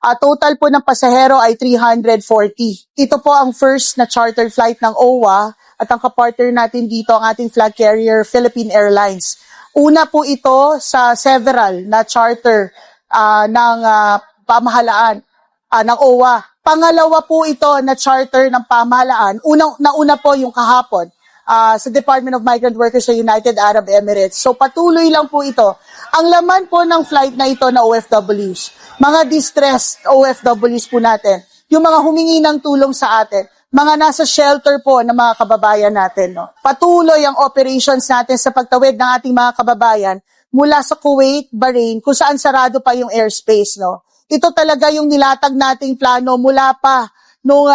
Total po ng pasahero ay 340. Ito po ang first na charter flight ng OWA at ang kapartner natin dito ang ating flag carrier Philippine Airlines. Una po ito sa several na charter ng pamahalaan ng OWA. Pangalawa po ito na charter ng pamahalaan. Nauna po yung kahapon sa Department of Migrant Workers sa United Arab Emirates. So patuloy lang po ito. Ang laman po ng flight na ito na OFWs, mga distressed OFWs po natin, yung mga humingi ng tulong sa atin, mga nasa shelter po ng mga kababayan natin. No? Patuloy ang operations natin sa pagtawid ng ating mga kababayan mula sa Kuwait, Bahrain, kung saan sarado pa yung airspace. No? Ito talaga yung nilatag nating plano mula pa nung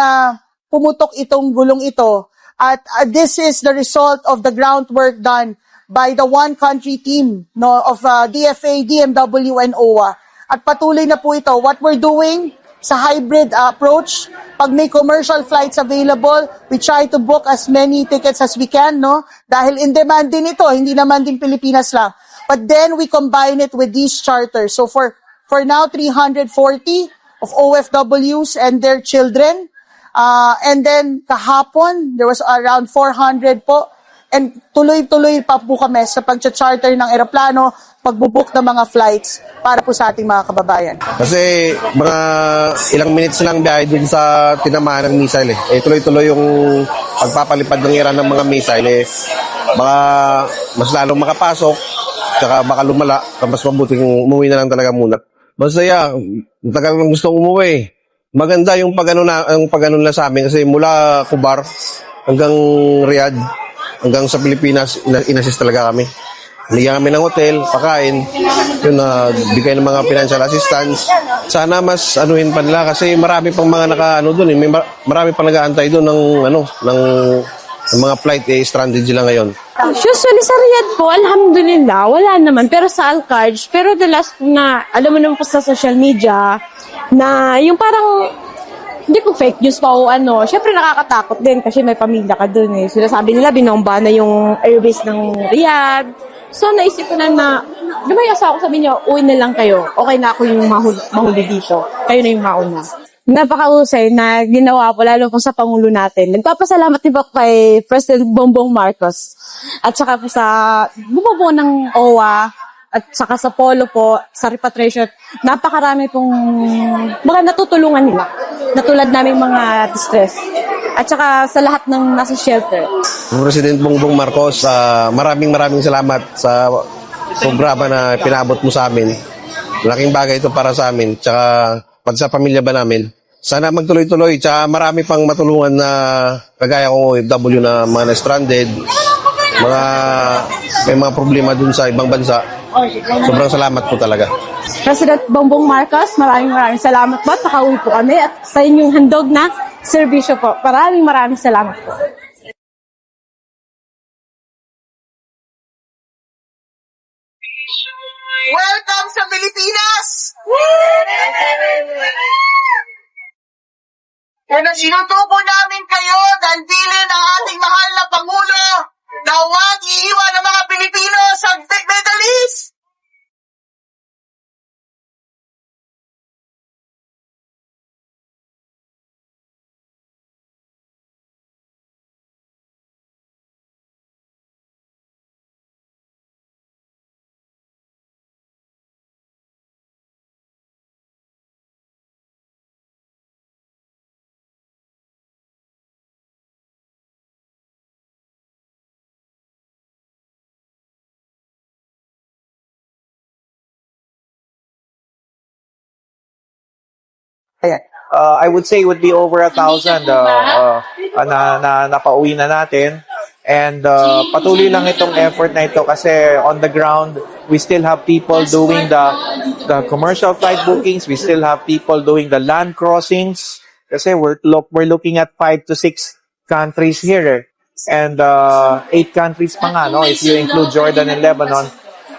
pumutok itong gulong ito. At this is the result of the groundwork done by the one country team of DFA, DMW, and OWA. At patuloy na po ito. What we're doing sa hybrid approach, pag may commercial flights available, we try to book as many tickets as we can, no? Dahil in demand din ito, hindi naman din Pilipinas lang. But then we combine it with these charters. So for now, 340 of OFWs and their children. And then kahapon, there was around 400 po. And tuloy-tuloy pa po kami sa pag-charter ng eroplano, pagbubook ng mga flights para po sa ating mga kababayan. Kasi mga ilang minutes lang biyahe dun sa tinamaan ng missile tuloy-tuloy yung pagpapalipad ng Iran ng mga missile baka mas lalong makapasok, tsaka baka lumala, mas mabuting umuwi na lang talaga muna. Basta tagal nang gusto umuwi. Maganda yung pag-ano na sa amin kasi mula Kubar hanggang Riyadh, hanggang sa Pilipinas, inassist talaga kami. Nigyan kami ng hotel, pakain, yun bigay ng mga financial assistance. Sana mas anuhin pa nila kasi marami pang mga naka-ano doon may marami pang nag-aantay doon ng mga flight stranded sila ngayon. Usually sa Riyadh po, alhamdulillah, wala naman. Pero sa Al-Kharj, pero the last na, alam mo naman po sa social media, na yung parang, hindi po fake news pa o syempre nakakatakot din kasi may pamilya ka dun Sinasabi nila, binomba na yung airbase ng Riyadh. So, naisip ko na lumayas ako, sabi niya, uwi na lang kayo. Okay na ako yung mahuli dito. Kayo na yung mauna. Napakahusay na ginawa po, lalo po sa Pangulo natin. Nagpapasalamat din po kay President Bongbong Marcos at saka po sa bumubuo ng OWA at saka sa Polo po, sa repatriation. Napakarami pong mga natutulungan nila na tulad namin mga distress at saka sa lahat ng nasa shelter. President Bongbong Marcos, maraming salamat sa programa na pinabot mo sa amin. Malaking bagay ito para sa amin, tsaka pag sa pamilya ba namin. Sana magtuloy-tuloy, tsaka marami pang matulungan na kagaya kong OFW na mga na-stranded, may mga problema dun sa ibang bansa. Sobrang salamat po talaga. President Bongbong Marcos, maraming salamat po at nakauwi po kami at sa inyong handog na serbisyo po. Maraming salamat po. Welcome sa Pilipinas! Kaya sinutubo namin kayo dahil bilin ang ating mahal na Pangulo na huwag iiwan ng mga Pilipino sa Middle East! Ayan. I would say it would be over 1,000 na napauwi na natin. And patuloy lang itong effort na ito kasi on the ground, we still have people doing the commercial flight bookings. We still have people doing the land crossings. Kasi we're looking at 5 to 6 countries here. And 8 countries pa nga, no? If you include Jordan and Lebanon.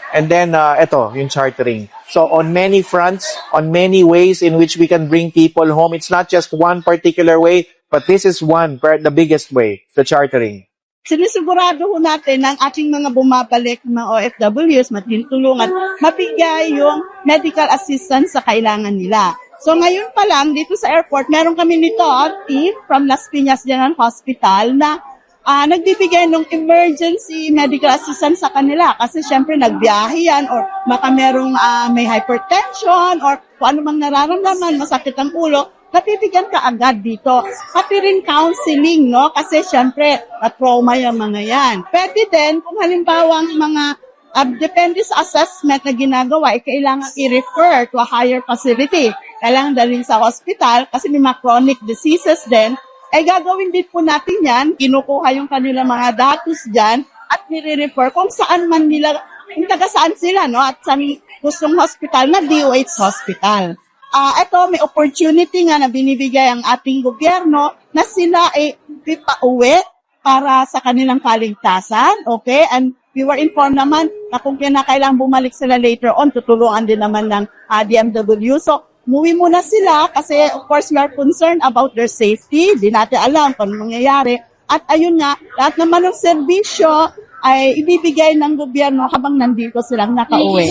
And then, ito, yung chartering. So, on many fronts, on many ways in which we can bring people home, it's not just one particular way, but this is the biggest way, the chartering. Sinisigurado ho natin ng ating mga bumabalik na OFWs, matutulungan, mabigay yung medical assistance sa kailangan nila. So ngayon pa lang, dito sa airport, meron kami nito, team from Las Piñas General Hospital na nagbibigay ng emergency medical assistance sa kanila kasi syempre nagbiyahe yan or baka merong may hypertension or kung ano mang nararamdaman, masakit ang ulo, nabibigyan ka agad dito. Pati rin counseling, no? Kasi syempre, trauma yung mga yan. Pwede din, kung halimbawa ang mga depende sa assessment na ginagawa, kailangan i-refer to a higher facility. Kailangan dalhin sa hospital kasi may mga chronic diseases din. Gagawin din po natin yan, kinukuha yung kanilang mga datos dyan at nire-refer kung saan man nila, kung taga saan sila, no? At saan gustong hospital na DOH hospital. Ito, may opportunity nga na binibigay ang ating gobyerno na sila ay ipauwi para sa kanilang kaligtasan, okay? And we were informed naman na kung kinakailangan bumalik sila later on, tutulungan din naman ng DMW. So, umuwi muna sila kasi of course we are concerned about their safety. Di natin alam kung anong mangyayari. At ayun nga, lahat naman ng serbisyo ay ibibigay ng gobyerno habang nandito silang nakauwi.